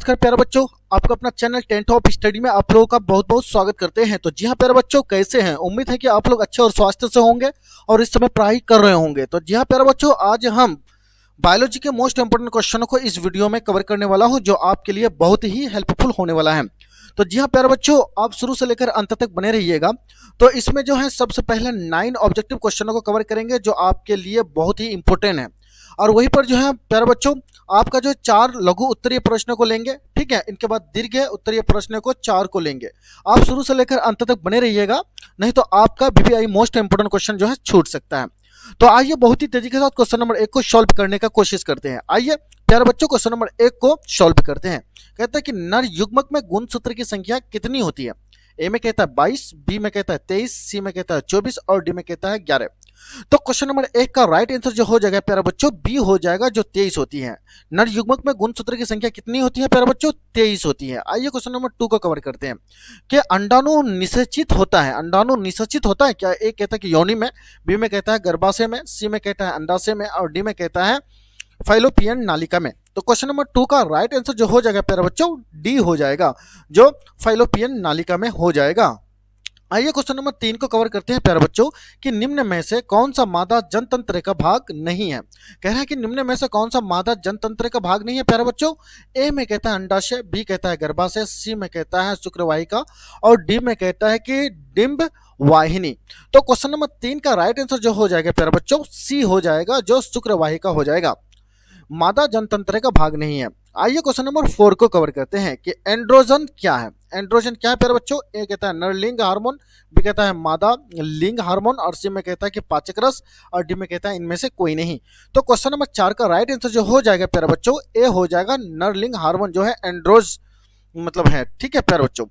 नमस्कार प्यारे बच्चों, आपका अपना चैनल टेंथ ऑफ स्टडी में आप लोगों का बहुत बहुत स्वागत करते हैं। तो जी हाँ प्यारे बच्चों, कैसे हैं? उम्मीद है कि आप लोग अच्छे और स्वास्थ्य से होंगे और इस समय पढ़ाई कर रहे होंगे। तो जी हाँ प्यारे बच्चों, आज हम बायोलॉजी के मोस्ट इंपोर्टेंट क्वेश्चनों को इस वीडियो में कवर करने वाला हूँ, जो आपके लिए बहुत ही हेल्पफुल होने वाला है। तो जी हाँ प्यारे बच्चों, आप शुरू से लेकर अंत तक बने रहिएगा। तो इसमें जो है सबसे पहले 9 ऑब्जेक्टिव क्वेश्चनों को कवर करेंगे, जो आपके लिए बहुत ही इंपॉर्टेंट है। और वहीं पर जो है प्यारे बच्चों, आपका जो 4 लघु उत्तरीय प्रश्नों को लेंगे, ठीक है। इनके बाद दीर्घ उत्तरीय प्रश्नों को 4 को लेंगे। आप शुरू से लेकर अंत तक बने रहिएगा, नहीं तो आपका बीबीआई मोस्ट इंपोर्टेंट क्वेश्चन जो है छूट सकता है। तो आइए बहुत ही तेजी के साथ क्वेश्चन नंबर 1 को सॉल्व करने का कोशिश करते हैं। आइए प्यारे बच्चों, क्वेश्चन नंबर 1 को सॉल्व करते हैं। कहता है कि नर युग्मक में गुणसूत्र की संख्या कितनी होती है? ए में कहता है 22, बी में कहता है 23, सी में कहता है 24 और डी में कहता है 11। तो क्वेश्चन नंबर 1 का राइट आंसर जो हो जाएगा प्यारे बच्चों, बी हो जाएगा, जो 23 होती है। नर युग्मक में गुणसूत्र की संख्या कितनी होती है प्यारे बच्चों? 23 होती है। आइए क्वेश्चन नंबर 2 को कवर करते हैं कि अंडाणु निषेचित होता है। अंडाणु निषेचित होता है क्या? ए कहता है कि योनि में, बी में कहता है गर्भाशय में, सी में कहता है अंडाशय में और डी में कहता है फाइलोपियन नालिका में। तो क्वेश्चन नंबर 2 का राइट आंसर जो हो जाएगा प्यारे बच्चों, डी हो जाएगा, जो फाइलोपियन नालिका में हो जाएगा। आइए क्वेश्चन नंबर 3 को कवर करते हैं प्यारे बच्चों कि निम्न में से कौन सा मादा जनतंत्र का भाग नहीं है। कह रहा है कि निम्न में से कौन सा मादा जनतंत्र का भाग नहीं है प्यारे बच्चों। ए में कहता है अंडाशय, बी कहता है गर्भाशय, सी में कहता है शुक्रवाहिका और डी में कहता है कि डिंब वाहिनी। तो क्वेश्चन नंबर 3 का राइट आंसर जो हो जाएगा प्यारे बच्चों, सी हो जाएगा, जो शुक्रवाहिका हो जाएगा। मादा जनतंत्र का भाग नहीं है। आइए क्वेश्चन नंबर 4 को कवर करते हैं कि एंड्रोजन क्या है। एंड्रोजन क्या है प्यारे बच्चों? ए कहता है नरलिंग हार्मोन, बी कहता है मादा लिंग हार्मोन और सी में कहता है कि पाचक रस और डी में कहता है इनमें से कोई नहीं। तो क्वेश्चन नंबर 4 का राइट आंसर जो हो जाएगा प्यारे बच्चों, ए हो जाएगा, नरलिंग हार्मोन जो है एंड्रोज मतलब है, ठीक है प्यारे बच्चों।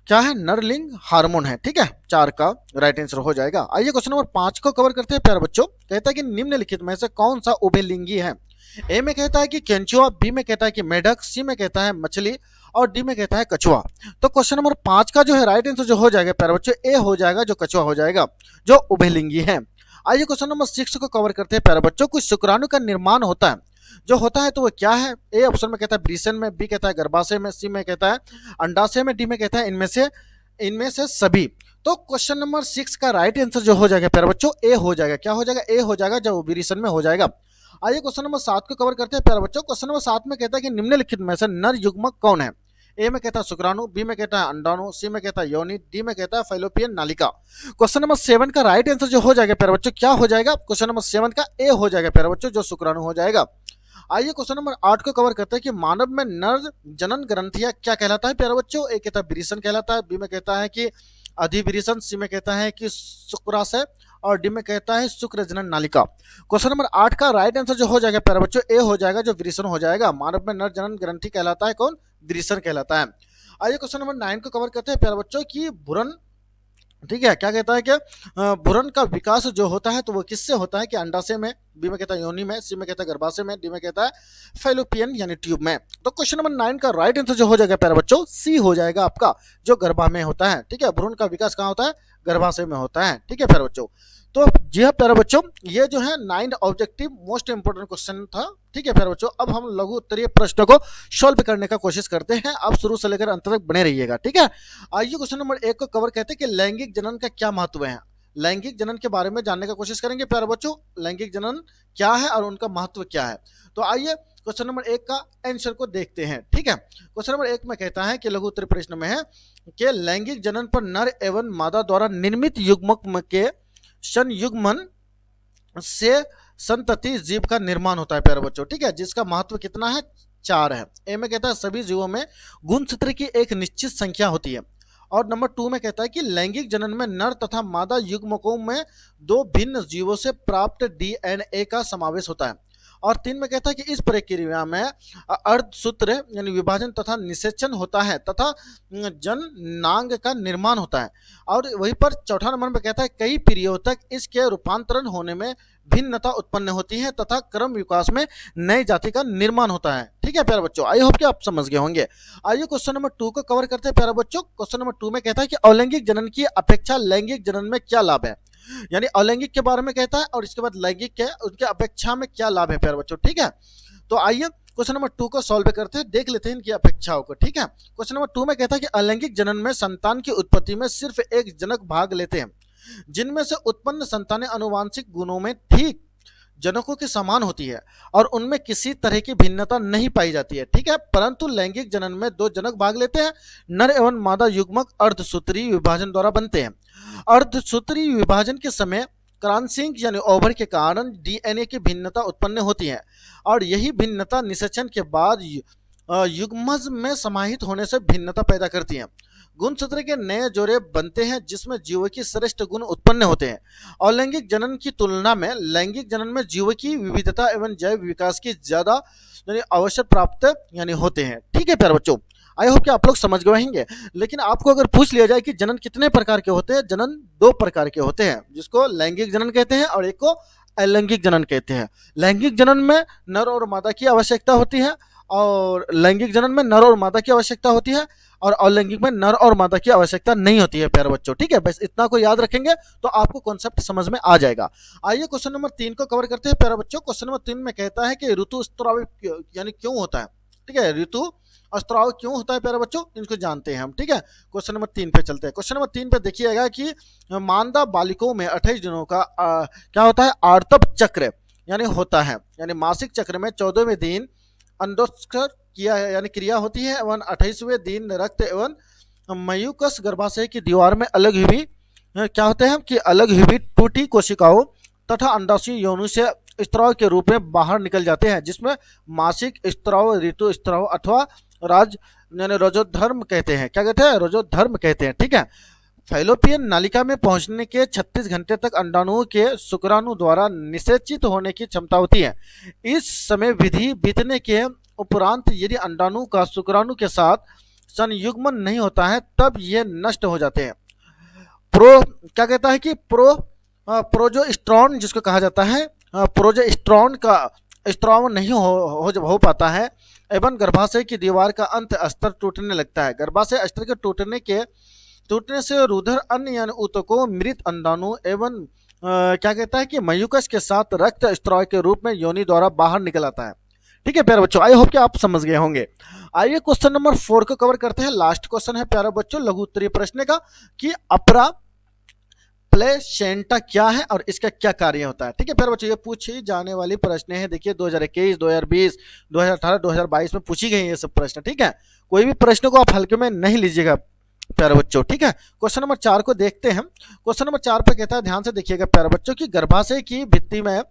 क्या है? नरलिंग हार्मोन है, ठीक है। 4 का राइट आंसर हो जाएगा। आइए क्वेश्चन नंबर 5 को कवर करते हैं प्यारे बच्चों। कहता है कि निम्नलिखित में से कौन सा उभयलिंगी है? ए में कहता है कि केंचुआ, बी में कहता है कि मेढक, सी में कहता है मछली और डी में कहता है कछुआ। तो क्वेश्चन नंबर 5 का जो है राइट आंसर जो हो जाएगा प्यारे बच्चों, ए हो जाएगा, जो कछुआ हो जाएगा, जो उभयलिंगी है। आइए क्वेश्चन नंबर 6 को कवर करते हैं प्यारे बच्चों। कुछ शुक्राणु का निर्माण होता है, जो होता है तो वो क्या है? ए ऑप्शन में कहता है वृषण में, बी कहता है गर्भाशय में, सी में कहता है अंडाशय में, डी में कहता है इनमें से सभी। तो क्वेश्चन नंबर 6 का राइट आंसर जो हो जाएगा प्यारे बच्चों, ए हो जाएगा। क्या हो जाएगा? ए हो जाएगा, जो वृषण में हो जाएगा। आइए क्वेश्चन नंबर 7 को कवर करते हैं प्यारे बच्चों। क्वेश्चन नंबर 7 में कहता है कि निम्नलिखित में से नर युग्मक कौन है? ए में कहता है शुक्राणु, बी में कहता है अंडाणु, सी में कहता है योनि, डी में कहता है फाइलोपियन नालिका। क्वेश्चन नंबर 7 का राइट आंसर जो हो जाएगा प्यारे बच्चों, क्या हो जाएगा? क्वेश्चन नंबर 7 का ए हो जाएगा प्यारे बच्चों, जो शुक्राणु हो जाएगा। आइए क्वेश्चन नंबर 8 को कवर करते हैं कि मानव में नर जनन ग्रंथियां क्या कहलाता है प्यारे बच्चों। ए कहता है वृषण कहलाता है, बी में कहता है कि अधिवृषण, सी में कहता है कि शुक्राशय और डी में कहता है शुक्र जनन नालिका। क्वेश्चन नंबर 8 का राइट आंसर जो हो जाएगा प्यारे बच्चों, ए हो जाएगा, जो वृषण हो जाएगा। मानव में नर जनन ग्रंथि कहलाता है कौन? वृषण कहलाता है। आइए क्वेश्चन नंबर 9 को कवर करते हैं प्यारे बच्चों की भ्रूण, ठीक है, क्या कहता है कि भ्रूण का विकास जो होता है तो वो किससे होता है? कि अंडाशय में, बी में कहता है योनि में, सी में कहता है गर्भाशय में, डी में कहता है फैलोपियन यानी ट्यूब में। तो क्वेश्चन नंबर 9 का राइट आंसर जो हो जाएगा प्यारे बच्चों, सी हो जाएगा आपका, जो गर्भा में होता है, ठीक है। भ्रूण का विकास कहाँ होता है? गर्भाशय में होता है, ठीक है प्यारे बच्चों। तो जी हाँ प्यारे बच्चों, ये जो है 9 ऑब्जेक्टिव मोस्ट इंपोर्टेंट क्वेश्चन था, ठीक है प्यारे बच्चों। अब हम लघु उत्तरीय प्रश्नों को सॉल्व करने का कोशिश करते हैं। आप शुरू से लेकर अंत तक बने रहिएगा, ठीक है। आइए क्वेश्चन नंबर 1 को कवर करते हैं कि लैंगिक जनन का क्या महत्व है। लैंगिक जनन के बारे में जानने का कोशिश करेंगे प्यारे बच्चों, लैंगिक जनन क्या है और उनका महत्व क्या है। तो आइए क्वेश्चन नंबर 1 का आंसर को देखते हैं, ठीक है। क्वेश्चन नंबर 1 में कहता है कि लघु उत्तरीय प्रश्न में है कि लैंगिक जनन पर नर एवं मादा द्वारा निर्मित युग्मक के संयुग्मन से संतति जीव का निर्माण होता है प्यारे बच्चों, ठीक है, जिसका महत्व कितना है? 4 है। ए में कहता है सभी जीवों में गुणसूत्र की एक निश्चित संख्या होती है। और नंबर 2 में कहता है कि लैंगिक जनन में नर तथा मादा युग्मकों में 2 भिन्न जीवों से प्राप्त डीएनए का समावेश होता है। और 3 में कहता है कि इस प्रक्रिया में अर्धसूत्र यानी विभाजन तथा निषेचन होता है तथा जननांग का निर्माण होता है। और वहीं पर चौथा नंबर में कहता है कई पीढ़ियों तक इसके रूपांतरण होने में भिन्नता उत्पन्न होती है तथा क्रम विकास में नई जाति का निर्माण होता है, ठीक है प्यारे बच्चों। आई होप कि आप समझ गए होंगे। आइए क्वेश्चन नंबर 2 को कवर करते हैं प्यारे बच्चों। क्वेश्चन नंबर 2 में कहता है कि अलैंगिक जनन की अपेक्षा लैंगिक जनन में क्या लाभ है। यानी अलैंगिक के बारे में कहता है और इसके बाद लैंगिक के उनके अपेक्षा में क्या लाभ है प्यारे बच्चों, ठीक है। तो आइए क्वेश्चन नंबर 2 को सॉल्व करते हैं, देख लेते हैं इनकी अपेक्षाओं को। ठीक है, क्वेश्चन नंबर 2 में कहता है कि अलैंगिक जनन में संतान की उत्पत्ति में सिर्फ एक जनक भाग लेते हैं, जिनमें से उत्पन्न संतानें आनुवांशिक गुणों में ठीक जनकों के समान होती है और उनमें किसी तरह की भिन्नता नहीं पाई जाती है। ठीक है, परंतु लैंगिक जनन में दो जनक भाग लेते हैं, नर एवं मादा युग्मक अर्धसूत्री विभाजन द्वारा बनते हैं। अर्धसूत्री विभाजन के समय क्रॉसिंग यानी ओवर के कारण डीएनए की भिन्नता उत्पन्न होती है और यही भिन्नता निषेचन के बाद युग्मज में समाहित होने से भिन्नता पैदा करती है। गुणसूत्र के नए जोड़े बनते हैं जिसमें जीव की श्रेष्ठ गुण उत्पन्न होते हैं। और लैंगिक जनन की तुलना में लैंगिक जनन में जीव की विविधता एवं जैव विकास की ज्यादा यानी अवसर प्राप्त यानी होते हैं। ठीक है प्यारे बच्चों, आई होप कि आप लोग समझ गए होंगे। लेकिन आपको अगर पूछ लिया जाए कि जनन कितने प्रकार के होते हैं, जनन दो प्रकार के होते हैं, जिसको लैंगिक जनन कहते हैं और एक को अलैंगिक जनन कहते हैं। लैंगिक जनन में नर और मादा की आवश्यकता होती है और लैंगिक जनन में नर और मादा की आवश्यकता होती है और अलैंगिक में नर और मादा की आवश्यकता नहीं होती है प्यारे बच्चों। ठीक है, बस इतना को याद रखेंगे तो आपको कॉन्सेप्ट समझ में आ जाएगा। आइए क्वेश्चन नंबर 3 को कवर करते हैं प्यारे बच्चों। क्वेश्चन नंबर 3 में कहता है कि ऋतुस्राव यानी क्यों होता है। ठीक है, ऋतु स्त्राव क्यों होता है प्यारे बच्चों, इनको जानते हैं हम। ठीक है, क्वेश्चन नंबर 3 पे चलते हैं। क्वेश्चन नंबर 3 पे देखिएगा कि मानदा बालिकाओं में 28 दिनों का क्या होता है, आर्तव चक्र यानी होता है, यानी मासिक चक्र में 14वें दिन अंडोत्सर्ग किया यानी क्रिया होती है एवं 28वें दिन रक्त एवं मयूकस गर्भाशय की दीवार में अलग हुई क्या होते हैं कि अलग हुई टूटी कोशिकाओं तथा अंडाशय योनि से स्त्राव के रूप में बाहर निकल जाते हैं, जिसमें मासिक स्त्राव, ऋतु स्त्राव अथवा राज यानी रजोधर्म कहते हैं। क्या कहते हैं, रजोधर्म कहते हैं। ठीक है, फैलोपियन नालिका में पहुंचने के 36 घंटे तक अंडाणुओं के शुक्राणु द्वारा निषेचित होने की क्षमता होती है। इस समय विधि बीतने के उपरांत यदि अंडाणु का शुक्राणु के साथ संयुग्मन नहीं होता है तब ये नष्ट हो जाते हैं। क्या कहता है कि प्रोजेस्टेरॉन जिसको कहा जाता है, प्रोजेस्टेरॉन का स्त्राव नहीं हो पाता है एवं गर्भाशय की दीवार का अंत अस्तर टूटने लगता है। गर्भाशय अस्तर के टूटने से रुधिर अन्य यानी ऊतकों, मृत अंडाणु एवं क्या कहता है कि मयूकस के साथ रक्त स्त्राव के रूप में योनि द्वारा बाहर निकल आता है। ठीक है प्यारे बच्चों, आई होप कि आप समझ गए होंगे। आइए क्वेश्चन नंबर 4 को कवर करते हैं। लास्ट क्वेश्चन है प्यारे बच्चों लघु उत्तरीय प्रश्न का कि अपरा प्लेसेंटा क्या है और इसका क्या कार्य होता है। ठीक है प्यारे बच्चों, ये पूछी जाने वाली प्रश्न है। देखिए 2021, 2020, 2018, 2022 में पूछी गई ये सब प्रश्न। ठीक है, कोई भी प्रश्न को आप हल्के में नहीं लीजिएगा प्यारे बच्चों। ठीक है, क्वेश्चन नंबर 4 को देखते हैं। क्वेश्चन नंबर 4 पे कहता है, ध्यान से देखिएगा प्यारे बच्चों की गर्भाशय की भित्ति में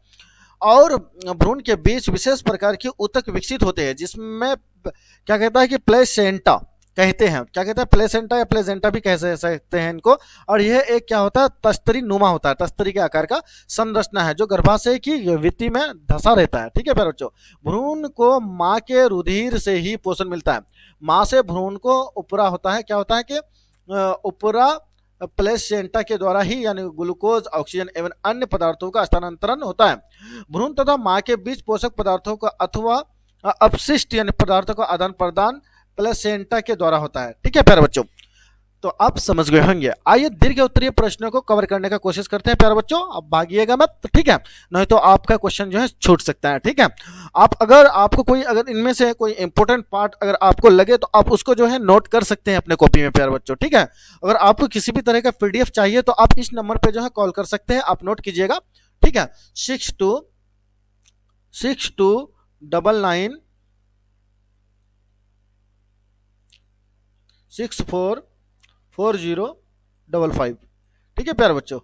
और भ्रूण के बीच विशेष प्रकार के ऊतक विकसित होते हैं, जिसमें क्या कहता है कि प्लेसेंटा कहते हैं। क्या कहते हैं, प्लेसेंटा या प्लेजेंटा भी कह सकते हैं इनको। और यह एक क्या होता है, तस्तरी नुमा होता है, तस्तरी के आकार का संरचना है जो गर्भाशय की भित्ति में धंसा रहता है। ठीक है प्यारे बच्चों, भ्रूण को माँ के रुधिर से ही पोषण मिलता है। माँ से भ्रूण को उपरा होता है, क्या होता है कि उपरा प्लेसेंटा के द्वारा ही यानी ग्लूकोज, ऑक्सीजन एवं अन्य पदार्थों का स्थानांतरण होता है। भ्रूण तथा माँ के बीच पोषक पदार्थों का अथवा अपशिष्ट यानी पदार्थों का आदान प्रदान प्लेसेंटा के द्वारा होता है। ठीक है प्यारे बच्चों, तो आप समझ गए होंगे। आइए दीर्घ उत्तरीय प्रश्नों को कवर करने का कोशिश करते हैं प्यारे बच्चों। आप भागिएगा मत, ठीक है, नहीं तो आपका क्वेश्चन जो है छूट सकता है। ठीक है, आपको कोई अगर इनमें से कोई इंपॉर्टेंट पार्ट अगर आपको लगे तो आप उसको जो है नोट कर सकते हैं अपने कॉपी में प्यारे बच्चों। ठीक है, अगर आपको किसी भी तरह का पीडीएफ चाहिए तो आप इस नंबर पर जो है कॉल कर सकते हैं, आप नोट कीजिएगा। ठीक है, 6299 644055। ठीक है प्यारे बच्चों,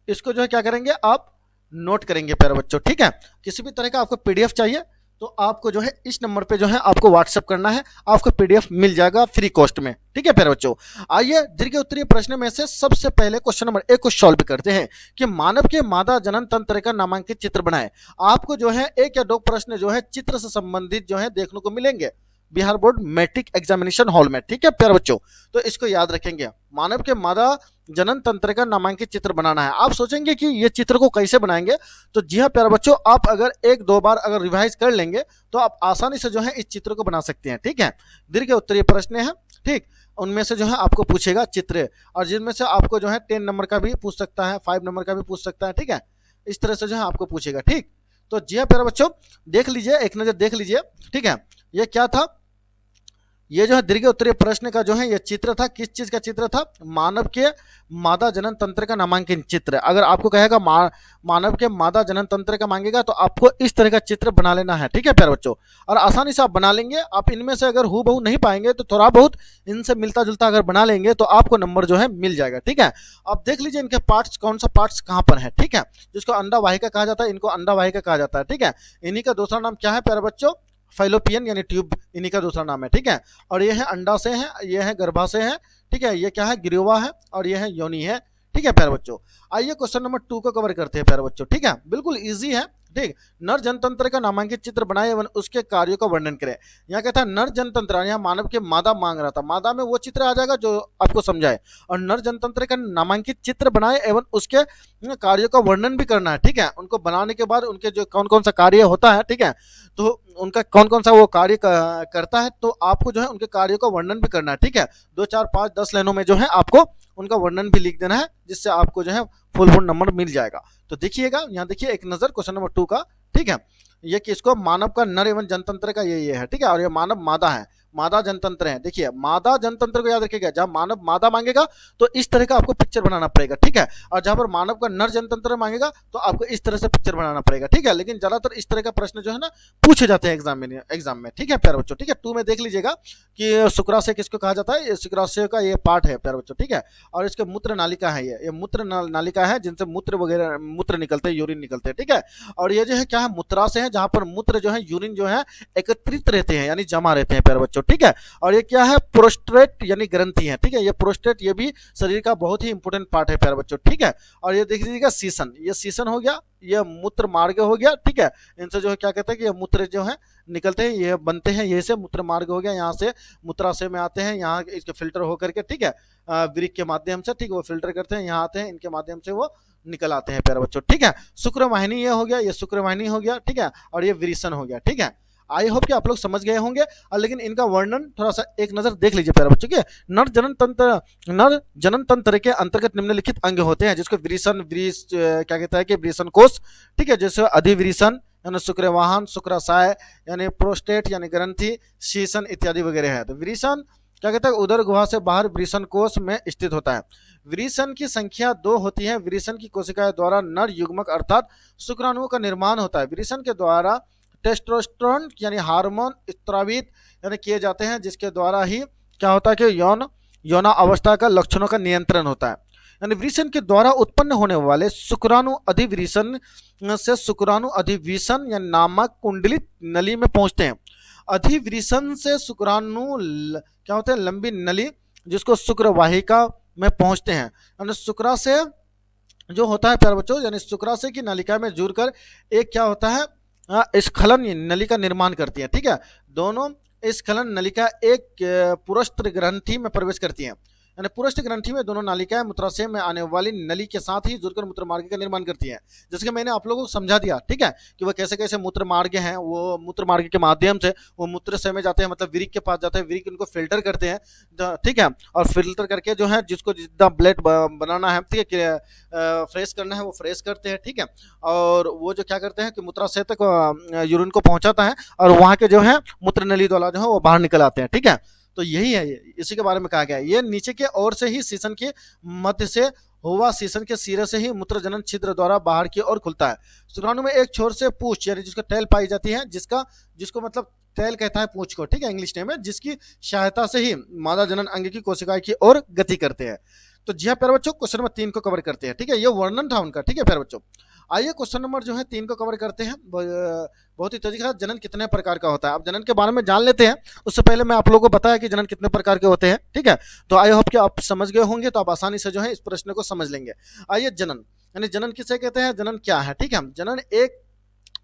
इसको जो है क्या करेंगे आप नोट करेंगे प्यारे बच्चों। ठीक है, किसी भी तरह का आपको पीडीएफ चाहिए तो आपको जो है इस नंबर पे जो है आपको व्हाट्सएप करना है, आपको पीडीएफ मिल जाएगा फ्री कॉस्ट में। ठीक है प्यारे बच्चों, आइए दीर्घ उत्तरीय प्रश्न में से सबसे पहले क्वेश्चन नंबर 1 को सॉल्व करते हैं कि मानव के मादा जनन तंत्र का नामांकित चित्र बनाएं। आपको जो है 1 या 2 प्रश्न जो है चित्र से संबंधित जो है देखने को मिलेंगे Bihar board matric examination hall में। ठीक है प्यारे बच्चों, तो इसको याद रखेंगे, मानव के मादा जनन तंत्र का नामांकित चित्र बनाना है। आप सोचेंगे कि ये चित्र को कैसे बनाएंगे, तो जी हाँ प्यारे बच्चों, आप अगर 1-2 बार अगर रिवाइज कर लेंगे तो आप आसानी से जो है इस चित्र को बना सकते हैं। ठीक है, दीर्घ उत्तरीय प्रश्न है, ठीक, उनमें से जो है आपको पूछेगा चित्र, और जिनमें से आपको जो है 10 नंबर का भी पूछ सकता है, 5 नंबर का भी पूछ सकता है। ठीक है, इस तरह से जो है आपको पूछेगा। ठीक, तो जी हाँ प्यारे बच्चों, देख लीजिए, एक नजर देख लीजिए। ठीक है, ये क्या था, ये जो है दीर्घ उत्तरीय प्रश्न का जो है ये चित्र था, किस चीज का चित्र था, मानव के मादा जनन तंत्र का नामांकन चित्र। अगर आपको कहेगा मानव के मादा जनन तंत्र का मांगेगा तो आपको इस तरह का चित्र बना लेना है। ठीक है प्यारे बच्चों, और आसानी से आप बना लेंगे। आप इनमें से अगर हूबहू नहीं पाएंगे तो थोड़ा बहुत इनसे मिलता जुलता अगर बना लेंगे तो आपको नंबर जो है मिल जाएगा। ठीक है, अब देख लीजिए इनके पार्ट्स, कौन सा पार्ट्स कहाँ पर है। ठीक है, जिसको अंडा वाहिका कहा जाता है, इनको अंडा वाहिका कहा जाता है। ठीक है, इन्हीं का दूसरा नाम क्या है प्यारे बच्चों, फाइलोपियन यानी ट्यूब, इन्हीं का दूसरा नाम है। ठीक है, और ये है अंडाशय है, ये है गर्भाशय है। ठीक है, ये क्या है, ग्रीवा है, और ये है योनि है। ठीक है प्यारे बच्चों, आइए क्वेश्चन नंबर 2 को कवर करते हैं प्यारे बच्चों। ठीक है, बिल्कुल इजी है। ठीक, नर जनतंत्र का नामांकित चित्र बनाए एवं उसके कार्यों का वर्णन करें। यहाँ कहता है नर जनतंत्र, यहाँ मानव के मादा मांग रहा था, मादा में वो चित्र आ जाएगा जो आपको समझाए, और नर जनतंत्र का नामांकित चित्र बनाए एवं उसके कार्यों का वर्णन भी करना है। ठीक है, उनको बनाने के बाद उनके जो कौन कौन सा कार्य होता है, ठीक है, तो उनका कौन कौन सा वो कार्य करता है, तो आपको जो है उनके कार्यों का वर्णन भी करना है। ठीक है, 2, 4, 5, 10 लाइनों में जो है आपको उनका वर्णन भी लिख देना है, जिससे आपको जो है फुल नंबर मिल जाएगा। तो देखिएगा, यहाँ देखिए एक नजर क्वेश्चन नंबर 2 का। ठीक है, ये किसको, मानव का नर एवं जनतंत्र का ये है। ठीक है, और ये मानव मादा है, मादा जनतंत्र है। देखिए मादा जनतंत्र को याद रखिएगा, जहां मानव मादा मांगेगा तो इस तरह का आपको पिक्चर बनाना पड़ेगा। ठीक है, और जहां पर मानव का नर जनतंत्र मांगेगा तो आपको इस तरह से पिक्चर बनाना पड़ेगा। ठीक है, लेकिन ज्यादातर इस तरह का प्रश्न जो है ना पूछे जाते हैं एग्जाम में। ठीक है प्यारे बच्चों, ठीक है, 2 में देख लीजिएगा कि शुक्राशय किसको कहा जाता है, शुक्राशय का ये पार्ट है प्यारे बच्चों। ठीक है, और इसके मूत्र नालिका है, ये मूत्र नालिका है जिनसे मूत्र वगैरह मूत्र निकलते हैं, यूरिन निकलते हैं। ठीक है, और ये जो है क्या है, मूत्राशय है, जहां पर मूत्र जो है, यूरिन जो है एकत्रित रहते हैं, यानी जमा रहते हैं प्यारे बच्चों। ठीक है, और ये क्या है, प्रोस्टेट यानी ग्रंथि है। ठीक है, ये प्रोस्टेट ये भी शरीर का बहुत ही इंपॉर्टेंट पार्ट है प्यारे बच्चों। ठीक है, और ये देख लीजिएगा सीसन, ये सीसन हो गया, ये मूत्र मार्ग हो गया। ठीक है, इनसे जो है क्या कहते हैं कि ये मूत्र जो है निकलते हैं, ये बनते हैं, ये से मूत्र मार्ग हो गया, यहाँ से मूत्राशय में आते हैं, यहाँ इसके फिल्टर होकर के, ठीक है, वृक्क के माध्यम से, ठीक है, वो फिल्टर करते हैं, यहाँ आते हैं, इनके माध्यम से वो निकल आते हैं प्यारे बच्चों। ठीक है, शुक्रवाहिनी ये हो गया, ये शुक्रवाहिनी हो गया। ठीक है, और ये वृषण हो गया। ठीक है, आई होप कि आप लोग समझ गए होंगे, लेकिन इनका वर्णन थोड़ा सा एक नजर देख लीजिए प्यारे बच्चों के। नर जनन तंत्र के अंतर्गत निम्नलिखित अंग होते हैं, जिसको वृषण क्या कहता है कि वृषण कोष। ठीक है, जैसे अधिवृषण यानी शुक्रवाहन, शुक्राशय यानी प्रोस्टेट यानी ग्रंथि, शीशन इत्यादि वगैरह है। तो वृषण क्या कहता है, उदर गुहा से बाहर वृषण कोष में स्थित होता है। वृषण की संख्या 2 होती है। वृषण की कोशिकाएं द्वारा नर युग्मक अर्थात शुक्राणुओं का निर्माण होता है। वृषण के द्वारा टेस्टोस्टेरोन यानी हार्मोन स्त्रावित यानी किए जाते हैं, जिसके द्वारा ही क्या होता है कि यौन अवस्था का लक्षणों का नियंत्रण होता है। यानी वृषण के द्वारा उत्पन्न होने वाले शुक्राणु अधिवृषण से शुक्राणु अधिवृषण या नामक कुंडलित नली में पहुंचते हैं। अधिवृषण से शुक्राणु क्या होते हैं, लंबी नली, जिसको शुक्रवाहिका में पहुंचते हैं। यानी शुक्राशय जो होता है प्यारे बच्चों, यानी शुक्राशय की नलिका में जुड़कर एक क्या होता है, स्खलन नलिका निर्माण करती है। ठीक है, दोनों स्खलन नलिका एक पुरस्त्र ग्रंथि में प्रवेश करती है। यानी पुरस्थ ग्रंथि में दोनों नालिकाएं मूत्राशय में आने वाली नली के साथ ही जुड़कर मूत्र मार्ग का निर्माण करती हैं। जैसे कि मैंने आप लोगों को समझा दिया, ठीक है, कि वो कैसे कैसे मूत्र मार्ग हैं, वो मूत्र मार्ग के माध्यम से वो मूत्राशय में जाते हैं, मतलब वृक्क के पास जाते हैं, वृक्क उनको फिल्टर करते हैं, ठीक है, और फिल्टर करके जो है जिसको जितना ब्लड बनाना है, ठीक है, फ्रेश करना है, वो फ्रेश करते हैं। ठीक है, और वो जो क्या करते हैं कि मूत्राशय तक यूरिन को पहुंचाता है, और वहाँ के जो है मूत्र नली द्वारा जो है वो बाहर निकल आते हैं। ठीक है, तो यही है, इसी के बारे में कहा गया है। ये नीचे के ओर से ही शीशन के मध्य से हुआ, शीशन के सिरे से ही मूत्र जनन छिद्र द्वारा बाहर की ओर खुलता है। शुक्राणु में एक छोर से पूंछ यानी जिसको टेल पाई जाती है, जिसको मतलब टेल कहता है पूंछ को, ठीक है, इंग्लिश नेम है, जिसकी सहायता से ही मादा जनन अंग की कोशिकाएं की ओर गति करते हैं। तो जी हाँ प्यारे बच्चों, क्वेश्चन नंबर 3 को कवर करते हैं। ठीक है, ये वर्णन था उनका। ठीक है प्यारे बच्चों, आइए क्वेश्चन नंबर जो है 3 को कवर करते हैं। बहुत ही तेजी के साथ जनन कितने प्रकार का होता है, अब जनन के बारे में जान लेते हैं। उससे पहले मैं आप लोगों को बताया कि जनन कितने प्रकार के होते हैं। ठीक है, तो आई होप कि आप समझ गए होंगे, तो आप आसानी से जो है इस प्रश्न को समझ लेंगे। आइए, जनन यानी जनन किसे कहते हैं, जनन क्या है। ठीक है,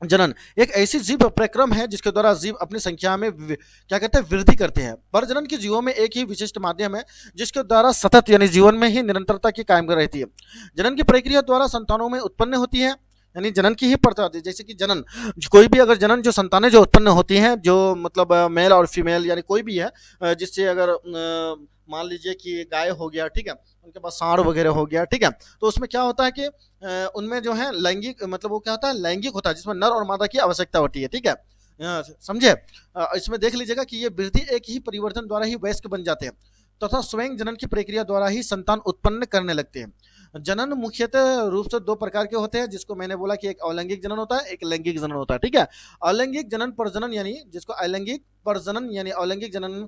जनन एक ऐसी जीव प्रक्रम है जिसके द्वारा जीव अपनी संख्या में क्या कहते हैं वृद्धि करते हैं। प्रजनन की जीवों में एक ही विशिष्ट माध्यम है जिसके द्वारा सतत यानी जीवन में ही निरंतरता की कायम रहती है। जनन की प्रक्रिया द्वारा संतानों में उत्पन्न होती है, यानी जनन की ही परत आती है। जैसे कि जनन, कोई भी अगर जनन जो संतानें जो उत्पन्न होती हैं, जो मतलब मेल और फीमेल यानी कोई भी है, जिससे अगर मान लीजिए कि गाय हो गया, ठीक है, उनके पास सांड वगैरह हो गया, ठीक है, तो उसमें क्या होता है कि उनमें जो है लैंगिक मतलब वो क्या होता है, लैंगिक होता है, जिसमें नर और मादा की आवश्यकता होती है, ठीक है। समझे। इसमें देख लीजिएगा कि ये वृद्धि एक ही परिवर्तन द्वारा ही वयस्क बन जाते हैं तथा स्वयं जनन की प्रक्रिया द्वारा ही संतान उत्पन्न करने लगते हैं। जनन मुख्यतः रूप से दो प्रकार के होते हैं, जिसको मैंने बोला कि एक अलैंगिक जनन होता है, एक लैंगिक जनन होता है, ठीक है। अलैंगिक जनन प्रजनन यानी जिसको अलैंगिक प्रजनन यानी अलैंगिक जनन,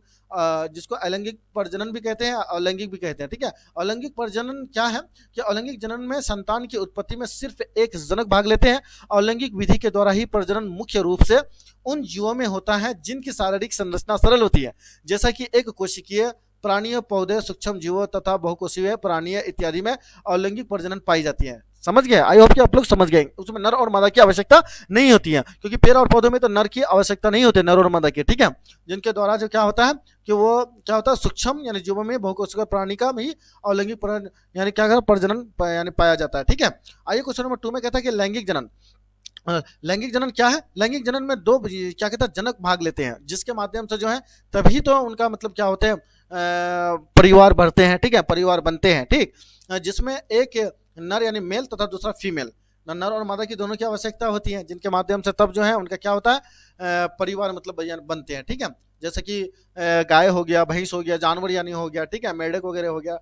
जिसको अलैंगिक प्रजनन भी कहते हैं, अलैंगिक भी कहते हैं, ठीक है। अलैंगिक प्रजनन क्या है कि अलैंगिक जनन में संतान की उत्पत्ति में सिर्फ एक जनक भाग लेते हैं। अलैंगिक विधि के द्वारा ही प्रजनन मुख्य रूप से उन जीवों में होता है जिनकी शारीरिक संरचना सरल होती है, जैसा कि एक कोशिकीय प्राणियों, पौधे, सूक्ष्म जीवों तथा बहुकोशीय प्राणियों इत्यादि में अलैंगिक प्रजनन पाई जाती है। समझ गए? आई होप कि आप लोग समझ गए। उसमें नर और मादा की आवश्यकता नहीं होती है, क्योंकि पेड़ और पौधों में तो नर की आवश्यकता नहीं होती, नर और मादा की, ठीक है। जिनके द्वारा जो क्या होता है कि वो क्या होता है, सूक्ष्म यानी जीवों में बहुकोशिकीय प्राणी का भी अलैंगिक यानी क्या प्रजनन यानी पाया जाता है, ठीक है। आइए क्वेश्चन नंबर 2 में कहता है कि लैंगिक जनन। लैंगिक जनन क्या है? लैंगिक जनन में दो क्या कहता है जनक भाग लेते हैं, जिसके माध्यम से जो है तभी तो उनका मतलब क्या होते हैं, परिवार बढ़ते हैं, ठीक है, परिवार बनते हैं, ठीक। जिसमें एक नर यानी मेल तथा दूसरा फीमेल, नर और मादा की दोनों की आवश्यकता होती है, जिनके माध्यम से तब जो है उनका क्या होता है, परिवार मतलब बनते हैं, ठीक है। जैसे कि गाय हो गया, भैंस हो गया, जानवर यानी हो गया, ठीक है, मेढक वगैरह हो गया,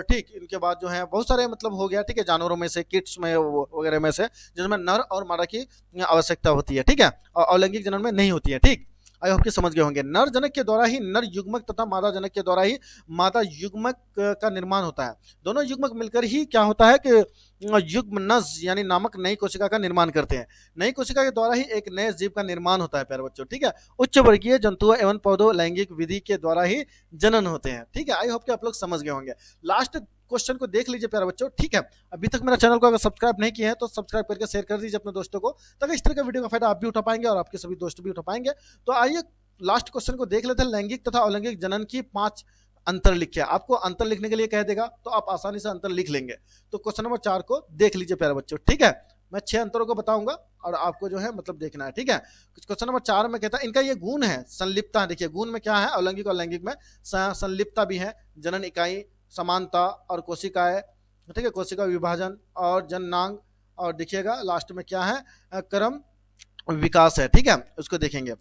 ठीक। इनके बाद जो है बहुत सारे मतलब हो गया, ठीक है, जानवरों में से, किट्स में वगैरह में से, जिसमें नर और मादा की आवश्यकता होती है, ठीक है, और अलैंगिक जनन में नहीं होती है, ठीक। आई होप कि समझ गए होंगे। नर जनक के द्वारा ही नर युग्मक तथा मादा जनक के द्वारा ही मादा युग्मक का निर्माण होता है। दोनों युग्मक मिलकर ही क्या होता है कि युग्मनज यानी नामक नई कोशिका का निर्माण करते हैं। नई कोशिका के द्वारा ही एक नए जीव का निर्माण होता है प्यारे बच्चों, ठीक है। उच्च वर्गीय जंतुओं एवं पौधों लैंगिक विधि के द्वारा ही जनन होते हैं, ठीक है। आई होप कि आप लोग समझ गए होंगे। लास्ट क्वेश्चन को देख लीजिए प्यारे बच्चों, ठीक है। अभी तक मेरा चैनल को अगर सब्सक्राइब नहीं किया है तो सब्सक्राइब करके शेयर कर दीजिए अपने दोस्तों को, ताकि इस तरह का वीडियो का फायदा आप भी उठा पाएंगे और आपके सभी दोस्त भी उठा पाएंगे। तो आइए लास्ट क्वेश्चन को देख लेते हैं। लैंगिक तथा अलैंगिक जनन की 5 अंतर लिखे। आपको अंतर लिखने के लिए कह देगा तो आप आसानी से अंतर लिख लेंगे। तो क्वेश्चन नंबर 4 को देख लीजिए प्यारे बच्चों, ठीक है। मैं 6 अंतरों को बताऊंगा और आपको जो है मतलब देखना है, ठीक है। क्वेश्चन नंबर 4 में कहता है इनका ये गुण है संलिप्तता। देखिए गुण में क्या है, अलैंगिक और लैंगिक में संलिप्तता भी है, जनन इकाई, समानता और कोशिकाएं, ठीक है, कोशिका विभाजन और जननांग, और देखिएगा लास्ट में क्या है, क्रम विकास है, ठीक है, उसको देखेंगे।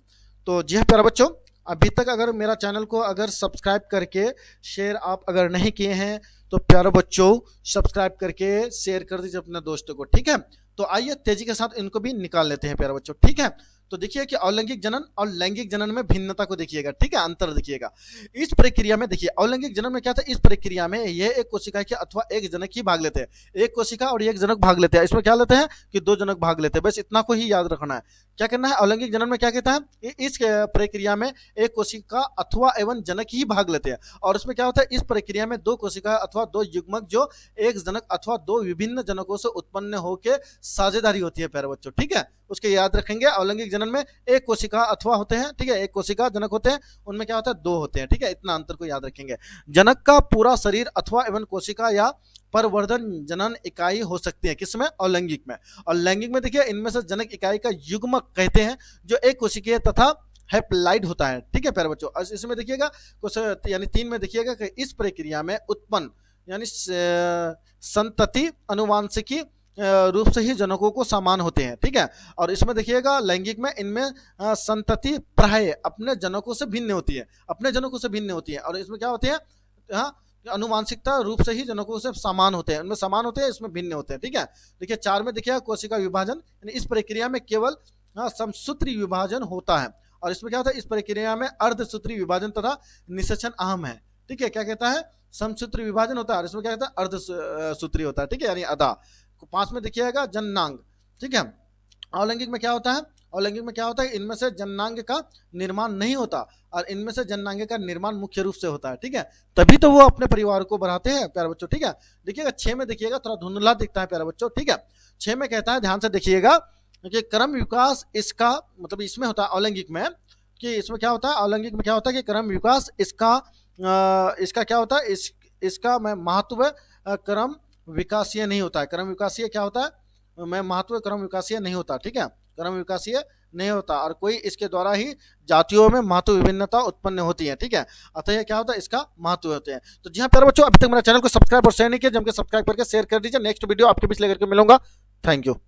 तो जी हाँ प्यारे बच्चों, अभी तक अगर मेरा चैनल को अगर सब्सक्राइब करके शेयर आप अगर नहीं किए हैं तो प्यारे बच्चों सब्सक्राइब करके शेयर कर दीजिए अपने दोस्तों को, ठीक है। तो आइए तेजी के साथ इनको भी निकाल लेते हैं प्यारे बच्चों, ठीक है। तो देखिए कि अलैंगिक जनन और लैंगिक जनन में भिन्नता को देखिएगा, ठीक है, अंतर देखिएगा। इस प्रक्रिया में देखिए अलैंगिक जनन में क्या था, इस प्रक्रिया में ये एक कोशिका के अथवा एक जनक ही भाग लेते हैं, एक कोशिका और एक जनक भाग लेते हैं। इसमें क्या लेते हैं कि 2 जनक भाग लेते हैं, बस इतना को ही याद रखना है। क्या करना है, अलैंगिक जनन में क्या कहता है, इस प्रक्रिया में एक कोशिका अथवा एवं जनक ही भाग लेते हैं, और इसमें क्या होता है, इस प्रक्रिया में 2 कोशिका अथवा 2 युग्मक जो एक जनक अथवा 2 विभिन्न जनकों से उत्पन्न होकर साझेदारी होती है प्यारे बच्चों, ठीक है। उसके याद रखेंगे। अलैंगिक जनन में एक कोशिका अथवा होते हैं, ठीक है, एक कोशिका जनक होते हैं, उनमें क्या होता है 2 होते हैं, ठीक है। इतना अंतर को याद रखेंगे। जनक का पूरा शरीर अथवा एवं कोशिका या परवर्धन जनन इकाई हो सकती है, किसमें, अलैंगिक में। और लैंगिक में देखिए इनमें से जनक इकाई का युग्मक कहते हैं जो एक कोशिकीय तथा हैप्लाइड होता है, ठीक है प्यारे बच्चों। इसमें देखिएगा कुछ यानी 3 में देखिएगा कि इस प्रक्रिया में उत्पन्न यानी संतति अनुवांशिकी रूप से ही जनकों को समान होते हैं, ठीक है। और इसमें देखिएगा लैंगिक में इनमें संतति प्राय अपने जनकों से भिन्न होती है, अपने जनकों से भिन्न होती है। और इसमें क्या होते हैं, अनुवांशिकता रूप से ही जनकों से समान होते हैं, उनमें समान होते हैं, इसमें भिन्न होते हैं, ठीक है। देखिए 4 में देखिए कोशिका विभाजन, इस प्रक्रिया में केवल समसूत्री विभाजन होता है। और इसमें क्या होता है, इस प्रक्रिया में अर्धसूत्री विभाजन तथा निषेचन अहम है, ठीक है। क्या कहता है, समसूत्री विभाजन होता है और इसमें क्या कहता है, अर्धसूत्री होता है, ठीक है, यानी आधा। 5 में देखिएगा जननांग, ठीक है। अलैंगिक में क्या होता है, अलैंगिक में क्या होता है, इनमें से जननांग का निर्माण नहीं होता और इनमें से जननांग का निर्माण मुख्य रूप से होता है, ठीक है। तभी तो वो अपने परिवार को बढ़ाते हैं प्यारे बच्चों, ठीक है। देखिएगा 6 में देखिएगा थोड़ा धुंधला दिखता है प्यारे बच्चों, ठीक है। 6 में कहता है, ध्यान से देखिएगा कि क्रम विकास इसका मतलब इसमें होता है अलैंगिक में, कि इसमें क्या होता है, अलैंगिक में क्या होता है कि क्रम विकास इसका क्या होता है, इसका महत्व क्रम विकासीय नहीं होता है। क्रम विकासीय क्या होता है, में महत्व क्रम विकासीय नहीं होता, ठीक है, क्रम विकासीय नहीं होता, और कोई इसके द्वारा ही जातियों में महत्व विभिन्नता उत्पन्न होती है, ठीक है। अतः यह क्या होता है, इसका महत्व होते हैं। तो जी हाँ प्यारे बच्चों, अभी तक मेरा चैनल को सब्सक्राइब और शेयर नहीं किया, जम के सब्सक्राइब करके शेयर कर दीजिए। नेक्स्ट वीडियो आपके बीच लेकर के मिलूंगा। Thank you.